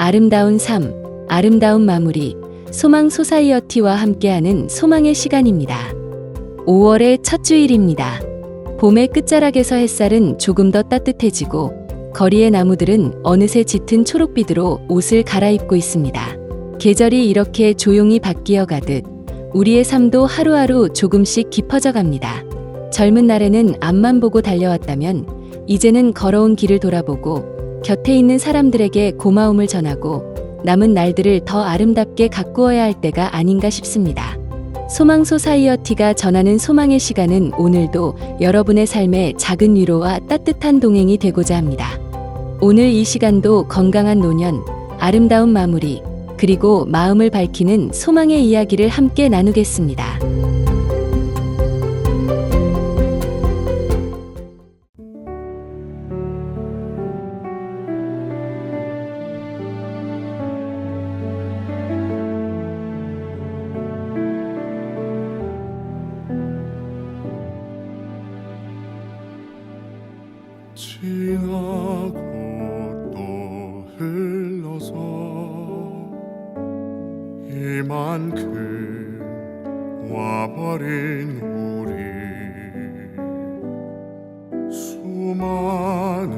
아름다운 삶, 아름다운 마무리, 소망 소사이어티와 함께하는 소망의 시간입니다. 5월의 첫 주일입니다. 봄의 끝자락에서 햇살은 조금 더 따뜻해지고 거리의 나무들은 어느새 짙은 초록빛으로 옷을 갈아입고 있습니다. 계절이 이렇게 조용히 바뀌어 가듯 우리의 삶도 하루하루 조금씩 깊어져 갑니다. 젊은 날에는 앞만 보고 달려왔다면 이제는 걸어온 길을 돌아보고 곁에 있는 사람들에게 고마움을 전하고 남은 날들을 더 아름답게 가꾸어야 할 때가 아닌가 싶습니다. 소망 소사이어티가 전하는 소망의 시간은 오늘도 여러분의 삶에 작은 위로와 따뜻한 동행이 되고자 합니다. 오늘 이 시간도 건강한 노년, 아름다운 마무리, 그리고 마음을 밝히는 소망의 이야기를 함께 나누겠습니다. 지나고 또 흘러서 이만큼 와버린 우리 수많은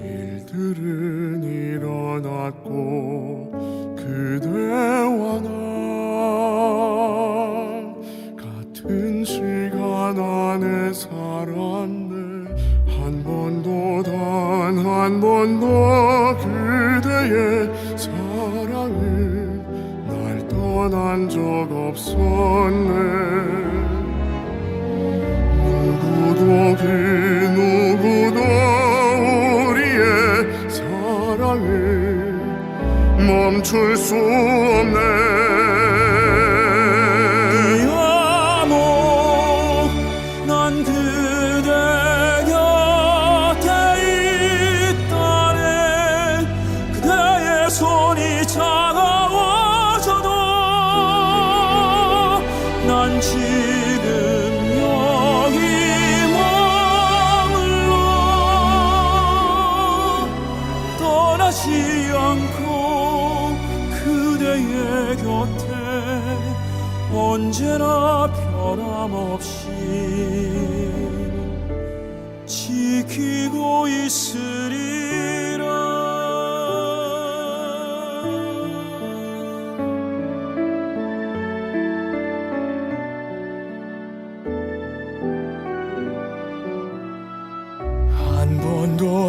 일들은 일어났고 그대와 나 같은 시간 안에 살았네. 단 한 번도 그대의 사랑은 날 떠난 적 없었네. 누구도 우리의 사랑을 멈출 수 없네. 난 지금 여기 머물러 떠나지 않고 그대의 곁에 언제나 변함없이 지키고 있으리라.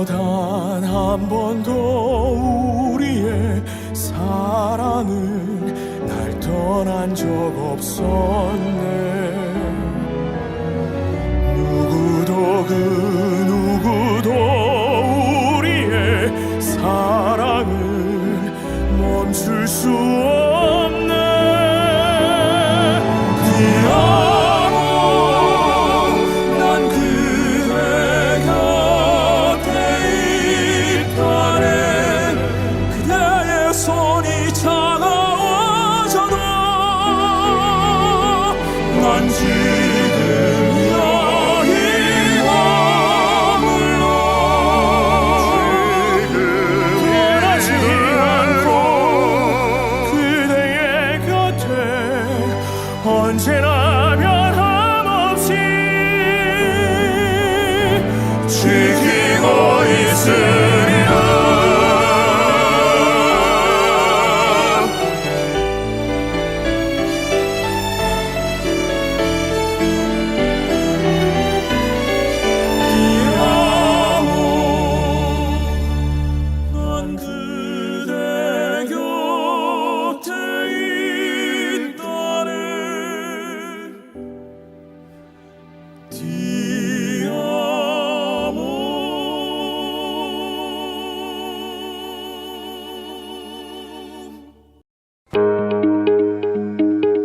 단 한 번도 우리의 사랑은 날 떠난 적 없었네. 누구도 우리의 사랑을 멈출 수 없네. 난 지금 여기 머물러 떠나지 않고 그대의 곁에 언제나 변함없이 지키고 있으리라.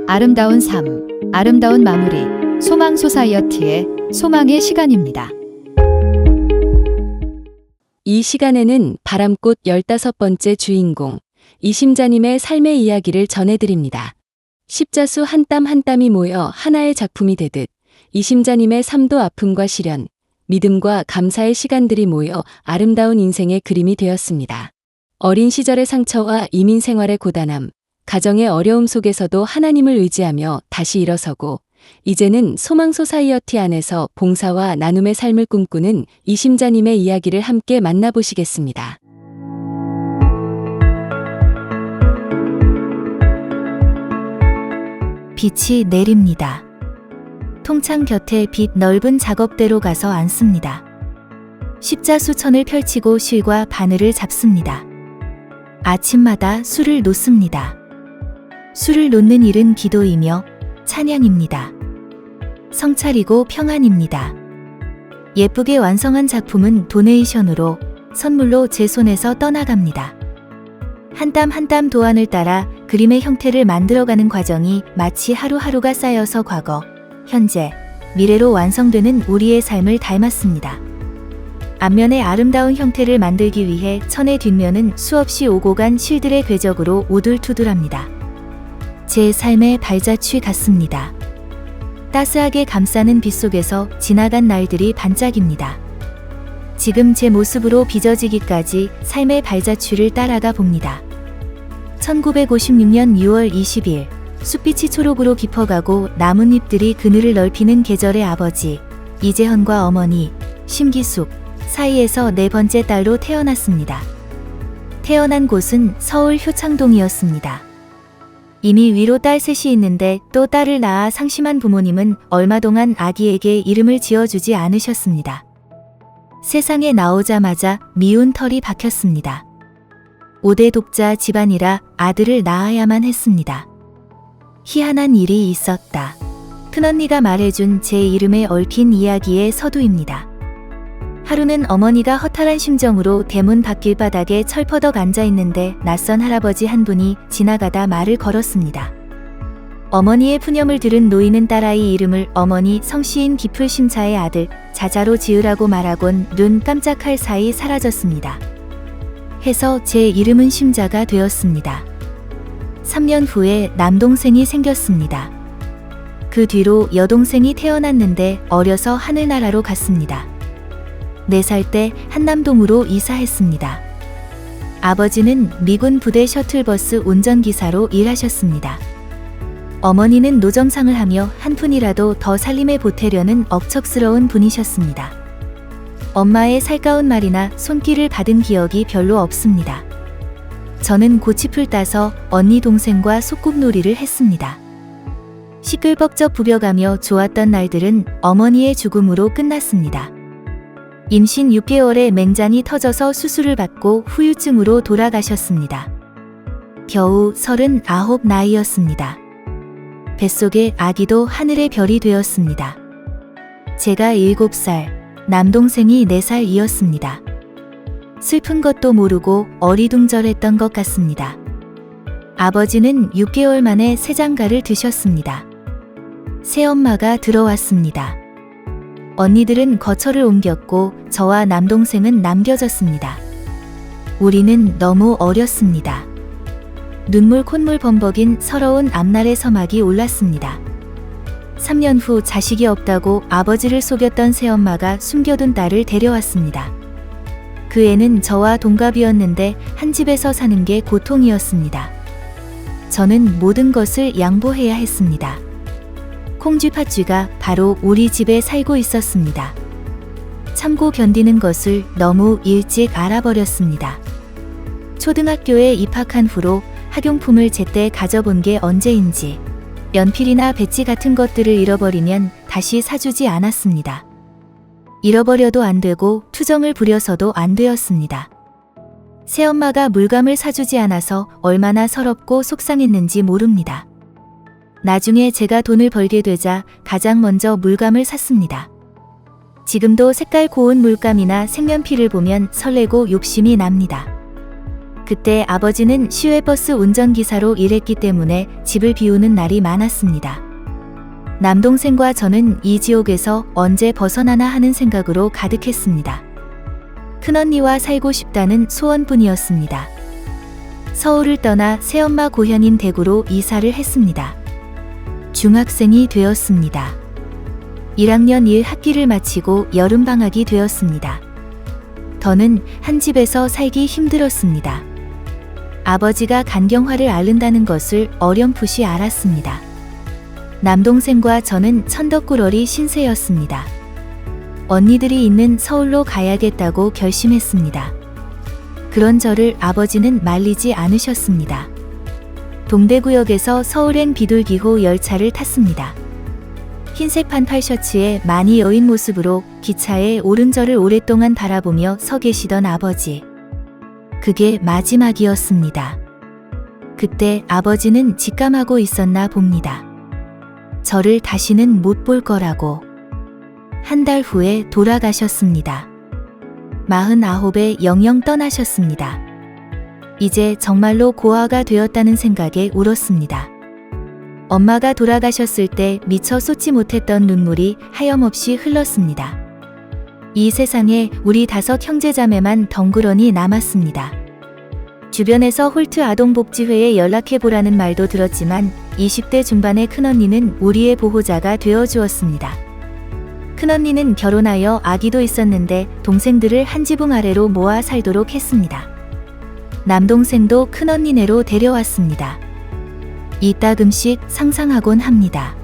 아름다운 삶, 아름다운 마무리, 소망 소사이어티의 소망의 시간입니다. 이 시간에는 바람꽃 15번째 주인공 이심자님의 삶의 이야기를 전해드립니다. 십자수 한 땀 한 땀이 모여 하나의 작품이 되듯 이심자님의 삶도 아픔과 시련, 믿음과 감사의 시간들이 모여 아름다운 인생의 그림이 되었습니다. 어린 시절의 상처와 이민 생활의 고단함, 가정의 어려움 속에서도 하나님을 의지하며 다시 일어서고 이제는 소망 소사이어티 안에서 봉사와 나눔의 삶을 꿈꾸는 이심자님의 이야기를 함께 만나보시겠습니다. 빛이 내립니다. 통창 곁에 빛 넓은 작업대로 가서 앉습니다. 십자수천을 펼치고 실과 바늘을 잡습니다. 아침마다 술을 놓습니다. 술을 놓는 일은 기도이며 찬양입니다. 성찰이고 평안입니다. 예쁘게 완성한 작품은 도네이션으로 선물로 제 손에서 떠나갑니다. 한 땀 한 땀 도안을 따라 그림의 형태를 만들어가는 과정이 마치 하루하루가 쌓여서 과거, 현재, 미래로 완성되는 우리의 삶을 닮았습니다. 앞면의 아름다운 형태를 만들기 위해 천의 뒷면은 수없이 오고 간 실들의 궤적으로 우둘투둘합니다. 제 삶의 발자취 같습니다. 따스하게 감싸는 빛 속에서 지나간 날들이 반짝입니다. 지금 제 모습으로 빚어지기까지 삶의 발자취를 따라가 봅니다. 1956년 6월 20일 숲빛이 초록으로 깊어가고 나뭇잎들이 그늘을 넓히는 계절의 아버지 이재헌과 어머니 심기숙 사이에서 네 번째 딸로 태어났습니다. 태어난 곳은 서울 효창동이었습니다. 이미 위로 딸 셋이 있는데 또 딸을 낳아 상심한 부모님은 얼마 동안 아기에게 이름을 지어주지 않으셨습니다. 세상에 나오자마자 미운 털이 박혔습니다. 5대 독자 집안이라 아들을 낳아야만 했습니다. 희한한 일이 있었다. 큰언니가 말해준 제 이름에 얽힌 이야기의 서두입니다. 하루는 어머니가 허탈한 심정으로 대문 밖길바닥에 철퍼덕 앉아있는데 낯선 할아버지 한 분이 지나가다 말을 걸었습니다. 어머니의 푸념을 들은 노인은 딸아이 이름을 어머니 성씨인 기풀심차의 아들 자자로 지으라고 말하곤 눈 깜짝할 사이 사라졌습니다. 해서 제 이름은 심자가 되었습니다. 3년 후에 남동생이 생겼습니다. 그 뒤로 여동생이 태어났는데 어려서 하늘나라로 갔습니다. 4살 때 한남동으로 이사했습니다. 아버지는 미군 부대 셔틀버스 운전기사로 일하셨습니다. 어머니는 노점상을 하며 한 푼이라도 더 살림에 보태려는 억척스러운 분이셨습니다. 엄마의 살가운 말이나 손길을 받은 기억이 별로 없습니다. 저는 고치풀 따서 언니 동생과 소꿉놀이를 했습니다. 시끌벅적 부벼가며 좋았던 날들은 어머니의 죽음으로 끝났습니다. 임신 6개월에 맹장이 터져서 수술을 받고 후유증으로 돌아가셨습니다. 겨우 39 나이였습니다. 뱃속의 아기도 하늘의 별이 되었습니다. 제가 7살, 남동생이 4살이었습니다. 슬픈 것도 모르고 어리둥절했던 것 같습니다. 아버지는 6개월 만에 새장가를 드셨습니다. 새엄마가 들어왔습니다. 언니들은 거처를 옮겼고 저와 남동생은 남겨졌습니다. 우리는 너무 어렸습니다. 눈물 콧물 범벅인 서러운 앞날의 서막이 올랐습니다. 3년 후 자식이 없다고 아버지를 속였던 새엄마가 숨겨둔 딸을 데려왔습니다. 그 애는 저와 동갑이었는데 한 집에서 사는 게 고통이었습니다. 저는 모든 것을 양보해야 했습니다. 콩쥐 팥쥐가 바로 우리 집에 살고 있었습니다. 참고 견디는 것을 너무 일찍 알아버렸습니다. 초등학교에 입학한 후로 학용품을 제때 가져본 게 언제인지 연필이나 배지 같은 것들을 잃어버리면 다시 사주지 않았습니다. 잃어버려도 안 되고 투정을 부려서도 안 되었습니다. 새엄마가 물감을 사주지 않아서 얼마나 서럽고 속상했는지 모릅니다. 나중에 제가 돈을 벌게 되자 가장 먼저 물감을 샀습니다. 지금도 색깔 고운 물감이나 색연필을 보면 설레고 욕심이 납니다. 그때 아버지는 시외버스 운전기사로 일했기 때문에 집을 비우는 날이 많았습니다. 남동생과 저는 이 지옥에서 언제 벗어나나 하는 생각으로 가득했습니다. 큰언니와 살고 싶다는 소원뿐이었습니다. 서울을 떠나 새엄마 고향인 대구로 이사를 했습니다. 중학생이 되었습니다. 1학년 1학기를 마치고 여름방학이 되었습니다. 더는 한 집에서 살기 힘들었습니다. 아버지가 간경화를 앓는다는 것을 어렴풋이 알았습니다. 남동생과 저는 천덕꾸러리 신세였습니다. 언니들이 있는 서울로 가야겠다고 결심했습니다. 그런 저를 아버지는 말리지 않으셨습니다. 동대구역에서 서울행 비둘기호 열차를 탔습니다. 흰색 반팔 셔츠에 많이 여인 모습으로 기차에 오른 저를 오랫동안 바라보며 서 계시던 아버지. 그게 마지막이었습니다. 그때 아버지는 직감하고 있었나 봅니다. 저를 다시는 못 볼 거라고. 한 달 후에 돌아가셨습니다. 49에 영영 떠나셨습니다. 이제 정말로 고아가 되었다는 생각에 울었습니다. 엄마가 돌아가셨을 때 미처 쏟지 못했던 눈물이 하염없이 흘렀습니다. 이 세상에 우리 5 형제자매만 덩그러니 남았습니다. 주변에서 홀트 아동복지회에 연락해보라는 말도 들었지만 20대 중반의 큰언니는 우리의 보호자가 되어주었습니다. 큰언니는 결혼하여 아기도 있었는데 동생들을 한 지붕 아래로 모아 살도록 했습니다. 남동생도 큰언니네로 데려왔습니다. 이따금씩 상상하곤 합니다.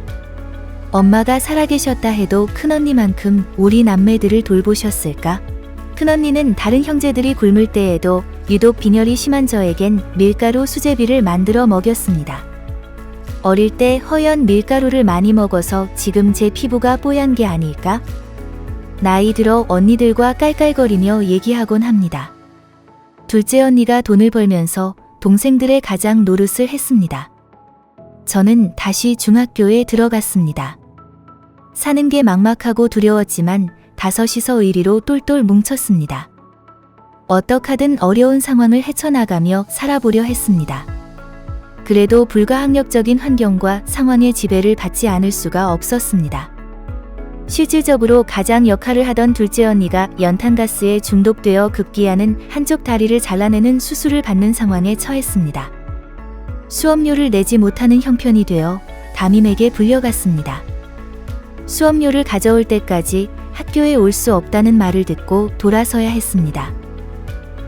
엄마가 살아계셨다 해도 큰언니만큼 우리 남매들을 돌보셨을까? 큰언니는 다른 형제들이 굶을 때에도 유독 빈혈이 심한 저에겐 밀가루 수제비를 만들어 먹였습니다. 어릴 때 허연 밀가루를 많이 먹어서 지금 제 피부가 뽀얀 게 아닐까? 나이 들어 언니들과 깔깔거리며 얘기하곤 합니다. 둘째 언니가 돈을 벌면서 동생들의 가장 노릇을 했습니다. 저는 다시 중학교에 들어갔습니다. 사는 게 막막하고 두려웠지만 5이서 의리로 똘똘 뭉쳤습니다. 어떡하든 어려운 상황을 헤쳐나가며 살아보려 했습니다. 그래도 불가항력적인 환경과 상황의 지배를 받지 않을 수가 없었습니다. 실질적으로 가장 역할을 하던 둘째 언니가 연탄가스에 중독되어 급기야는 한쪽 다리를 잘라내는 수술을 받는 상황에 처했습니다. 수업료를 내지 못하는 형편이 되어 담임에게 불려갔습니다. 수업료를 가져올 때까지 학교에 올 수 없다는 말을 듣고 돌아서야 했습니다.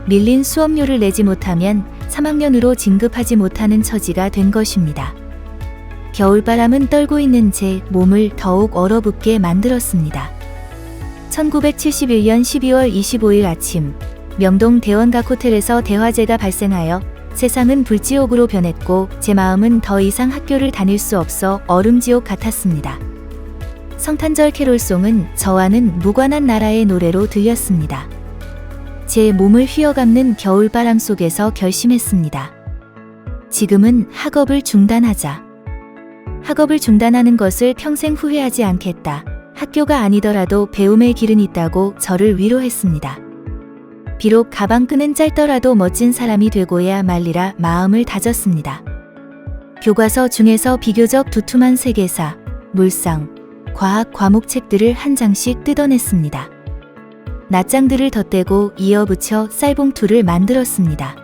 밀린 수업료를 내지 못하면 3학년으로 진급하지 못하는 처지가 된 것입니다. 겨울바람은 떨고 있는 제 몸을 더욱 얼어붙게 만들었습니다. 1971년 12월 25일 아침, 명동 대원각 호텔에서 대화재가 발생하여 세상은 불지옥으로 변했고 제 마음은 더 이상 학교를 다닐 수 없어 얼음지옥 같았습니다. 성탄절 캐롤송은 저와는 무관한 나라의 노래로 들렸습니다. 제 몸을 휘어감는 겨울바람 속에서 결심했습니다. 지금은 학업을 중단하자. 학업을 중단하는 것을 평생 후회하지 않겠다. 학교가 아니더라도 배움의 길은 있다고 저를 위로했습니다. 비록 가방끈은 짧더라도 멋진 사람이 되고야 말리라 마음을 다졌습니다. 교과서 중에서 비교적 두툼한 세계사, 물상, 과학 과목책들을 한 장씩 뜯어냈습니다. 낱장들을 덧대고 이어붙여 쌀봉투를 만들었습니다.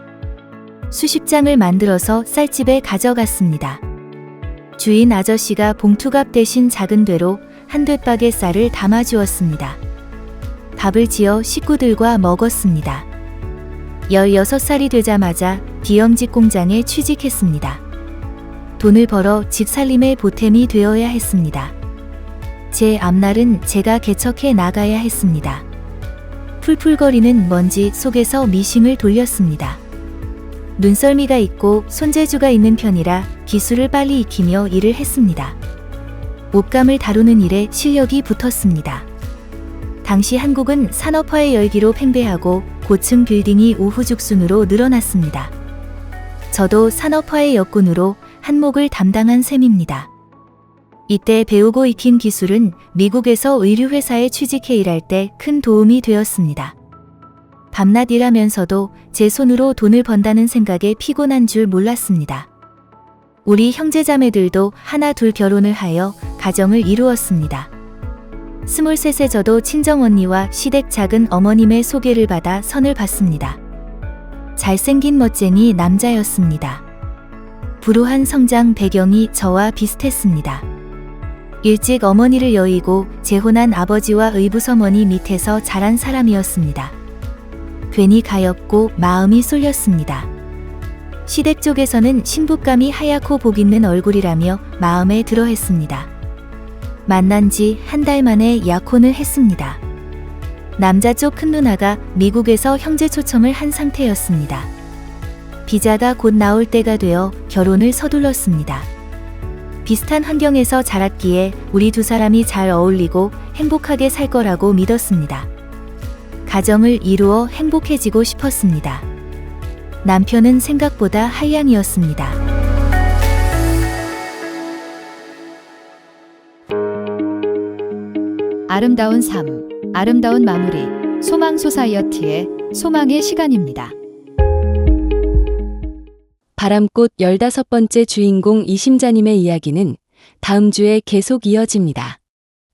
수십 장을 만들어서 쌀집에 가져갔습니다. 주인 아저씨가 봉투갑 대신 작은 되로 한 되박의 쌀을 담아주었습니다. 밥을 지어 식구들과 먹었습니다. 16살이 되자마자 비염직 공장에 취직했습니다. 돈을 벌어 집 살림의 보탬이 되어야 했습니다. 제 앞날은 제가 개척해 나가야 했습니다. 풀풀거리는 먼지 속에서 미싱을 돌렸습니다. 눈썰미가 있고 손재주가 있는 편이라 기술을 빨리 익히며 일을 했습니다. 옷감을 다루는 일에 실력이 붙었습니다. 당시 한국은 산업화의 열기로 팽배하고 고층 빌딩이 우후죽순으로 늘어났습니다. 저도 산업화의 역군으로 한몫을 담당한 셈입니다. 이때 배우고 익힌 기술은 미국에서 의류회사에 취직해 일할 때 큰 도움이 되었습니다. 밤낮 일하면서도 제 손으로 돈을 번다는 생각에 피곤한 줄 몰랐습니다. 우리 형제자매들도 하나 둘 결혼을 하여 가정을 이루었습니다. 23세 저도 친정언니와 시댁 작은 어머님의 소개를 받아 선을 봤습니다. 잘생긴 멋쟁이 남자였습니다. 불우한 성장 배경이 저와 비슷했습니다. 일찍 어머니를 여의고 재혼한 아버지와 의부서머니 밑에서 자란 사람이었습니다. 괜히 가엾고 마음이 쏠렸습니다. 시댁 쪽에서는 신부감이 하얗고 복 있는 얼굴이라며 마음에 들어 했습니다. 만난 지 한 달 만에 약혼을 했습니다. 남자 쪽 큰 누나가 미국에서 형제 초청을 한 상태였습니다. 비자가 곧 나올 때가 되어 결혼을 서둘렀습니다. 비슷한 환경에서 자랐기에 우리 두 사람이 잘 어울리고 행복하게 살 거라고 믿었습니다. 가정을 이루어 행복해지고 싶었습니다. 남편은 생각보다 한량이었습니다. 아름다운 삶, 아름다운 마무리, 소망 소사이어티의 소망의 시간입니다. 바람꽃 15번째 주인공 이심자님의 이야기는 다음 주에 계속 이어집니다.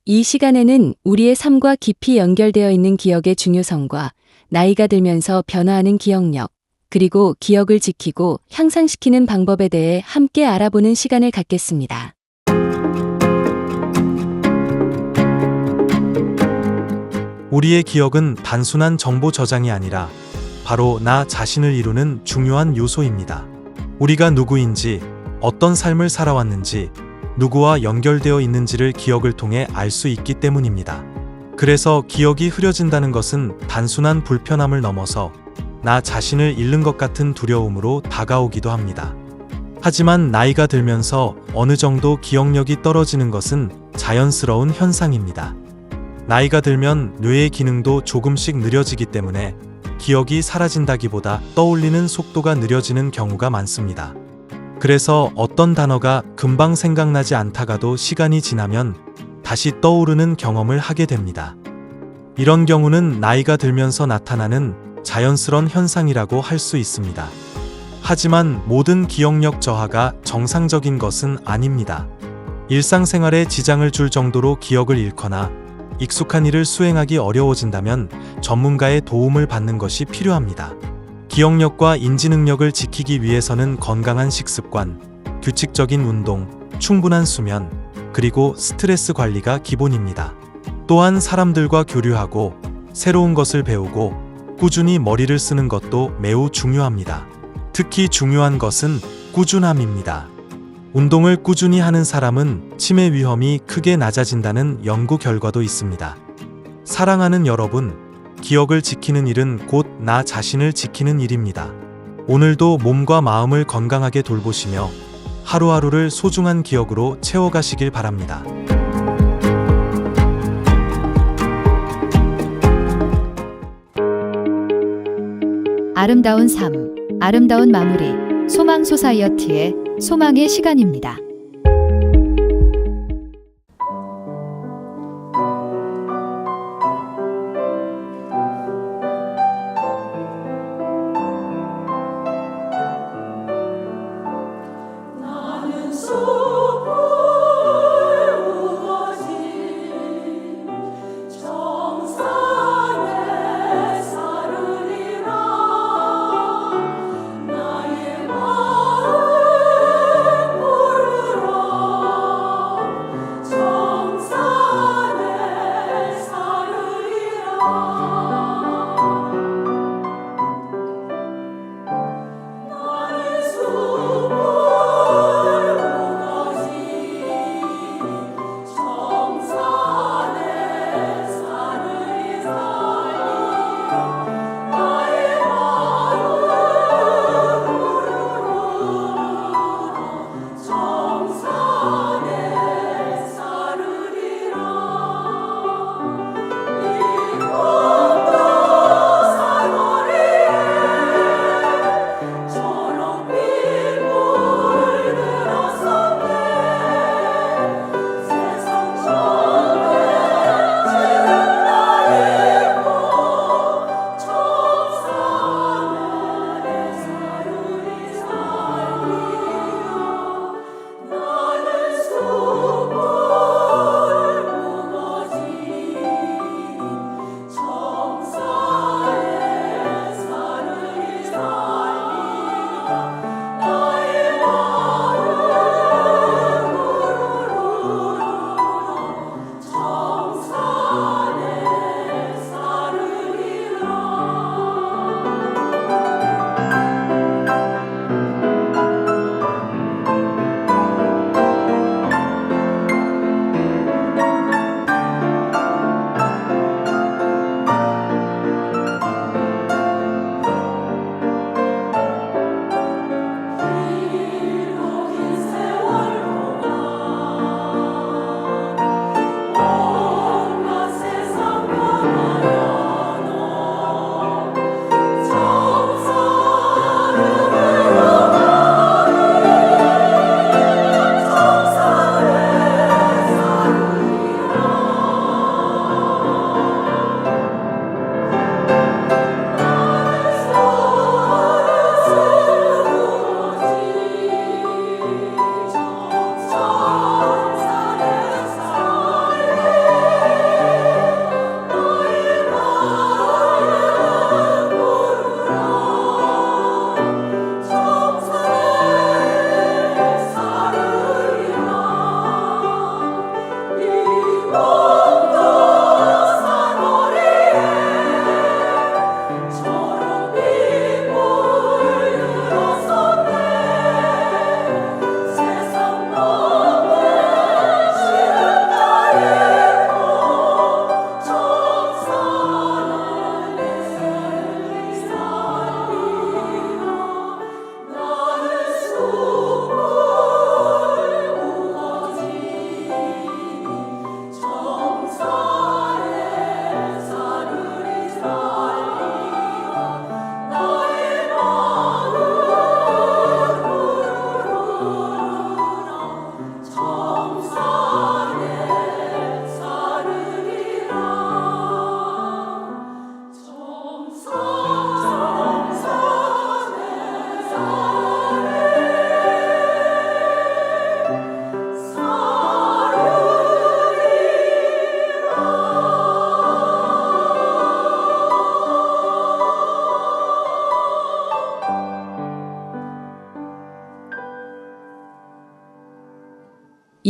이 시간에는 우리의 삶과 깊이 연결되어 있는 기억의 중요성과 나이가 들면서 변화하는 기억력, 그리고 기억을 지키고 향상시키는 방법에 대해 함께 알아보는 시간을 갖겠습니다. 우리의 기억은 단순한 정보 저장이 아니라 바로 나 자신을 이루는 중요한 요소입니다. 우리가 누구인지, 어떤 삶을 살아왔는지, 누구와 연결되어 있는지를 기억을 통해 알 수 있기 때문입니다. 그래서 기억이 흐려진다는 것은 단순한 불편함을 넘어서 나 자신을 잃는 것 같은 두려움으로 다가오기도 합니다. 하지만 나이가 들면서 어느 정도 기억력이 떨어지는 것은 자연스러운 현상입니다. 나이가 들면 뇌의 기능도 조금씩 느려지기 때문에 기억이 사라진다기보다 떠올리는 속도가 느려지는 경우가 많습니다. 그래서 어떤 단어가 금방 생각나지 않다가도 시간이 지나면 다시 떠오르는 경험을 하게 됩니다. 이런 경우는 나이가 들면서 나타나는 자연스러운 현상이라고 할 수 있습니다. 하지만 모든 기억력 저하가 정상적인 것은 아닙니다. 일상생활에 지장을 줄 정도로 기억을 잃거나 익숙한 일을 수행하기 어려워진다면 전문가의 도움을 받는 것이 필요합니다. 기억력과 인지능력을 지키기 위해서는 건강한 식습관, 규칙적인 운동, 충분한 수면, 그리고 스트레스 관리가 기본입니다. 또한 사람들과 교류하고 새로운 것을 배우고 꾸준히 머리를 쓰는 것도 매우 중요합니다. 특히 중요한 것은 꾸준함입니다. 운동을 꾸준히 하는 사람은 치매 위험이 크게 낮아진다는 연구 결과도 있습니다. 사랑하는 여러분, 기억을 지키는 일은 곧 나 자신을 지키는 일입니다. 오늘도 몸과 마음을 건강하게 돌보시며 하루하루를 소중한 기억으로 채워가시길 바랍니다. 아름다운 삶, 아름다운 마무리, 소망 소사이어티의 소망의 시간입니다.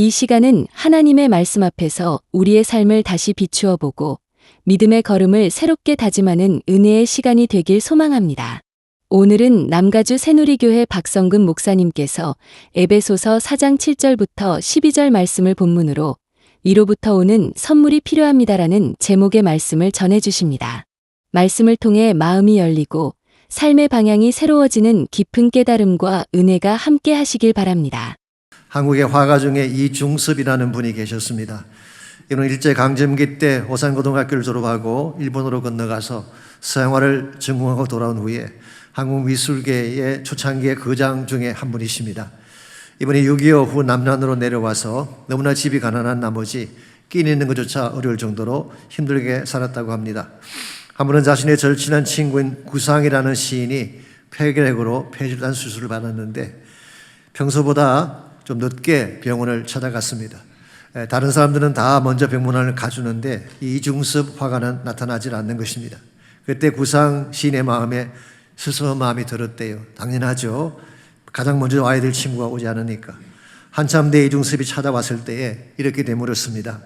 이 시간은 하나님의 말씀 앞에서 우리의 삶을 다시 비추어 보고 믿음의 걸음을 새롭게 다짐하는 은혜의 시간이 되길 소망합니다. 오늘은 남가주 새누리교회 박성근 목사님께서 에베소서 4장 7절부터 12절 말씀을 본문으로 위로부터 오는 선물이 필요합니다라는 제목의 말씀을 전해주십니다. 말씀을 통해 마음이 열리고 삶의 방향이 새로워지는 깊은 깨달음과 은혜가 함께 하시길 바랍니다. 한국의 화가 중에 이중섭이라는 분이 계셨습니다. 이는 일제강점기 때 오산고등학교를 졸업하고 일본으로 건너가서 생활을 전공하고 돌아온 후에 한국 미술계의 초창기의 거장 중에 한 분이십니다. 이분이 6.25 후 남한으로 내려와서 너무나 집이 가난한 나머지 끼니 있는 것조차 어려울 정도로 힘들게 살았다고 합니다. 한 번은 자신의 절친한 친구인 구상이라는 시인이 폐결핵으로 폐질환 수술을 받았는데 평소보다 좀 늦게 병원을 찾아갔습니다. 다른 사람들은 다 먼저 병문안을 가주는데 이중섭 화가는 나타나질 않는 것입니다. 그때 구상 시인의 마음에 스스로 마음이 들었대요. 당연하죠. 가장 먼저 와야 될 친구가 오지 않으니까. 한참 뒤에 이중섭이 찾아왔을 때에 이렇게 되물었습니다.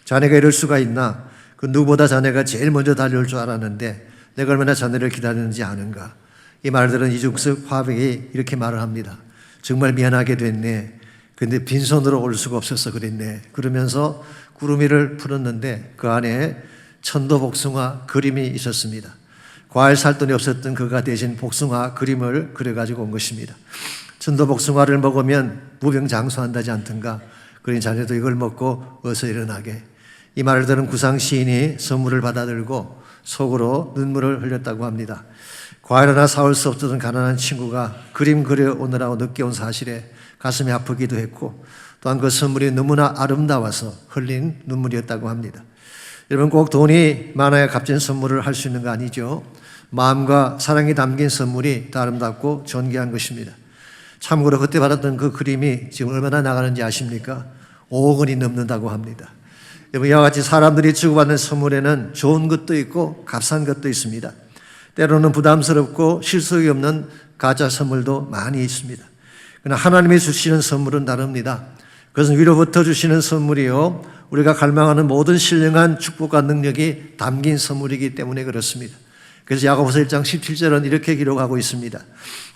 자네가 이럴 수가 있나? 그 누구보다 자네가 제일 먼저 달려올 줄 알았는데 내가 얼마나 자네를 기다리는지 아는가? 이 말을 들은 이중섭 화백이 이렇게 말을 합니다. 정말 미안하게 됐네. 근데 빈손으로 올 수가 없어서 그랬네. 그러면서 구루미를 풀었는데 그 안에 천도복숭아 그림이 있었습니다. 과일 살 돈이 없었던 그가 대신 복숭아 그림을 그려가지고 온 것입니다. 천도복숭아를 먹으면 무병장수한다지 않던가. 그러니 자네도 이걸 먹고 어서 일어나게. 이 말을 들은 구상 시인이 선물을 받아들고 속으로 눈물을 흘렸다고 합니다. 과일 하나 사올 수 없었던 가난한 친구가 그림 그려오느라고 늦게 온 사실에 가슴이 아프기도 했고 또한 그 선물이 너무나 아름다워서 흘린 눈물이었다고 합니다. 여러분 꼭 돈이 많아야 값진 선물을 할 수 있는 거 아니죠. 마음과 사랑이 담긴 선물이 더 아름답고 존귀한 것입니다. 참고로 그때 받았던 그 그림이 지금 얼마나 나가는지 아십니까? 5억 원이 넘는다고 합니다. 여러분 이와 같이 사람들이 주고받는 선물에는 좋은 것도 있고 값싼 것도 있습니다. 때로는 부담스럽고 실속이 없는 가짜 선물도 많이 있습니다. 그러나 하나님이 주시는 선물은 다릅니다. 그것은 위로부터 주시는 선물이요 우리가 갈망하는 모든 신령한 축복과 능력이 담긴 선물이기 때문에 그렇습니다. 그래서 야고보서 1장 17절은 이렇게 기록하고 있습니다.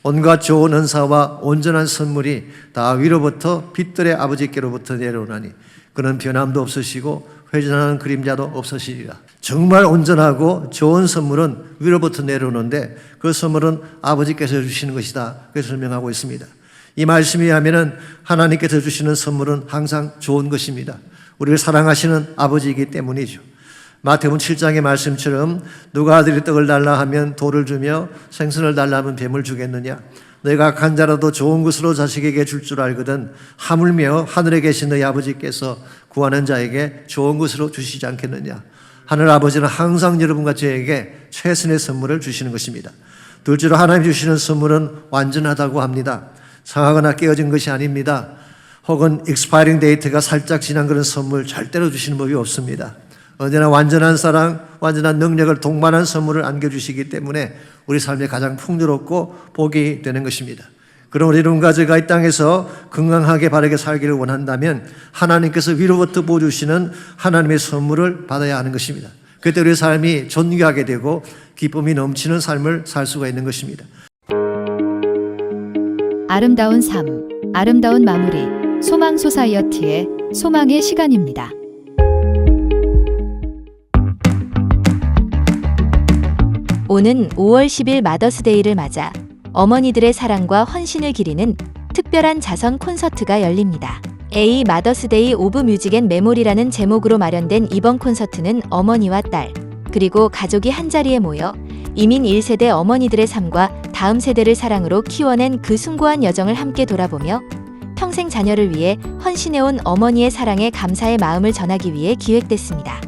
온갖 좋은 은사와 온전한 선물이 다 위로부터 빛들의 아버지께로부터 내려오나니 그는 변함도 없으시고 회전하는 그림자도 없으시리라. 정말 온전하고 좋은 선물은 위로부터 내려오는데 그 선물은 아버지께서 주시는 것이다. 그렇게 설명하고 있습니다. 이 말씀에 의하면 하나님께서 주시는 선물은 항상 좋은 것입니다. 우리를 사랑하시는 아버지이기 때문이죠. 마태복음 7장의 말씀처럼 누가 아들이 떡을 달라 하면 돌을 주며 생선을 달라 하면 뱀을 주겠느냐? 너희가 악한 자라도 좋은 것으로 자식에게 줄 줄 알거든 하물며 하늘에 계신 너희 아버지께서 구하는 자에게 좋은 것으로 주시지 않겠느냐? 하늘 아버지는 항상 여러분과 저에게 최선의 선물을 주시는 것입니다. 둘째로 하나님 주시는 선물은 완전하다고 합니다. 상하거나 깨어진 것이 아닙니다. 혹은 expiring date가 살짝 지난 그런 선물 절대로 주시는 법이 없습니다. 언제나 완전한 사랑, 완전한 능력을 동반한 선물을 안겨주시기 때문에 우리 삶에 가장 풍요롭고 복이 되는 것입니다. 그럼 우리 여러분과 제가 이 땅에서 건강하게 바르게 살기를 원한다면 하나님께서 위로부터 보여주시는 하나님의 선물을 받아야 하는 것입니다. 그때 우리의 삶이 존귀하게 되고 기쁨이 넘치는 삶을 살 수가 있는 것입니다. 아름다운 삶, 아름다운 마무리, 소망 소사이어티의 소망의 시간입니다. 오는 5월 10일 마더스데이를 맞아 어머니들의 사랑과 헌신을 기리는 특별한 자선 콘서트가 열립니다. A 마더스데이 오브 뮤직 앤 메모리라는 제목으로 마련된 이번 콘서트는 어머니와 딸, 그리고 가족이 한자리에 모여 이민 1세대 어머니들의 삶과 다음 세대를 사랑으로 키워낸 그 숭고한 여정을 함께 돌아보며 평생 자녀를 위해 헌신해온 어머니의 사랑에 감사의 마음을 전하기 위해 기획됐습니다.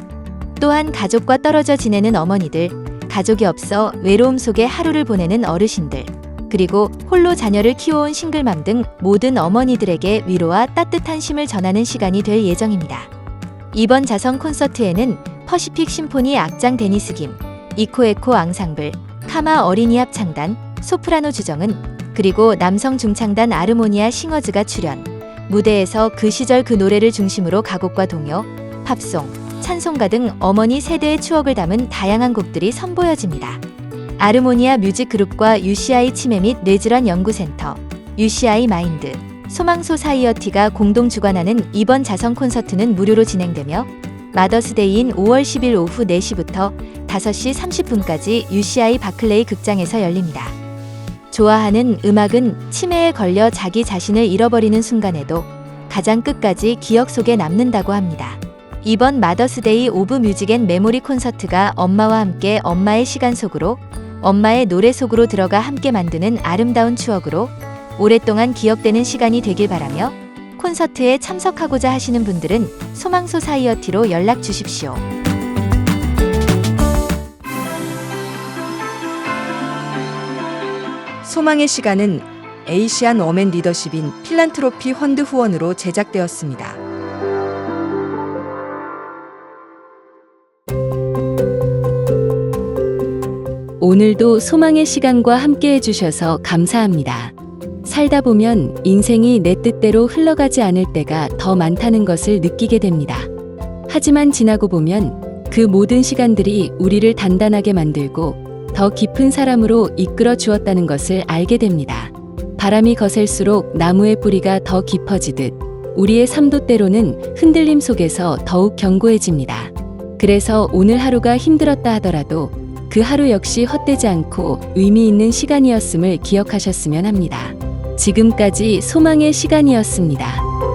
또한 가족과 떨어져 지내는 어머니들, 가족이 없어 외로움 속에 하루를 보내는 어르신들, 그리고 홀로 자녀를 키워온 싱글맘 등 모든 어머니들에게 위로와 따뜻한 쉼을 전하는 시간이 될 예정입니다. 이번 자선 콘서트에는 퍼시픽 심포니 악장 데니스 김, 이코에코 앙상블, 카마 어린이 합창단, 소프라노 주정은, 그리고 남성 중창단 아르모니아 싱어즈가 출연, 무대에서 그 시절 그 노래를 중심으로 가곡과 동요, 팝송, 찬송가 등 어머니 세대의 추억을 담은 다양한 곡들이 선보여집니다. 아르모니아 뮤직그룹과 UCI 치매 및 뇌질환 연구센터, UCI 마인드, 소망소사이어티가 공동 주관하는 이번 자선 콘서트는 무료로 진행되며 마더스데이인 5월 10일 오후 4시부터 5시 30분까지 UCI 바클레이 극장에서 열립니다. 좋아하는 음악은 치매에 걸려 자기 자신을 잃어버리는 순간에도 가장 끝까지 기억 속에 남는다고 합니다. 이번 마더스데이 오브 뮤직 앤 메모리 콘서트가 엄마와 함께 엄마의 시간 속으로, 엄마의 노래 속으로 들어가 함께 만드는 아름다운 추억으로 오랫동안 기억되는 시간이 되길 바라며 콘서트에 참석하고자 하시는 분들은 소망소사이어티로 연락 주십시오. 소망의 시간은 에이시안 워맨 리더십인 필란트로피 펀드 후원으로 제작되었습니다. 오늘도 소망의 시간과 함께 해주셔서 감사합니다. 살다 보면 인생이 내 뜻대로 흘러가지 않을 때가 더 많다는 것을 느끼게 됩니다. 하지만 지나고 보면 그 모든 시간들이 우리를 단단하게 만들고 더 깊은 사람으로 이끌어 주었다는 것을 알게 됩니다. 바람이 거셀수록 나무의 뿌리가 더 깊어지듯 우리의 삶도 때로는 흔들림 속에서 더욱 견고해집니다. 그래서 오늘 하루가 힘들었다 하더라도 그 하루 역시 헛되지 않고 의미 있는 시간이었음을 기억하셨으면 합니다. 지금까지 소망의 시간이었습니다.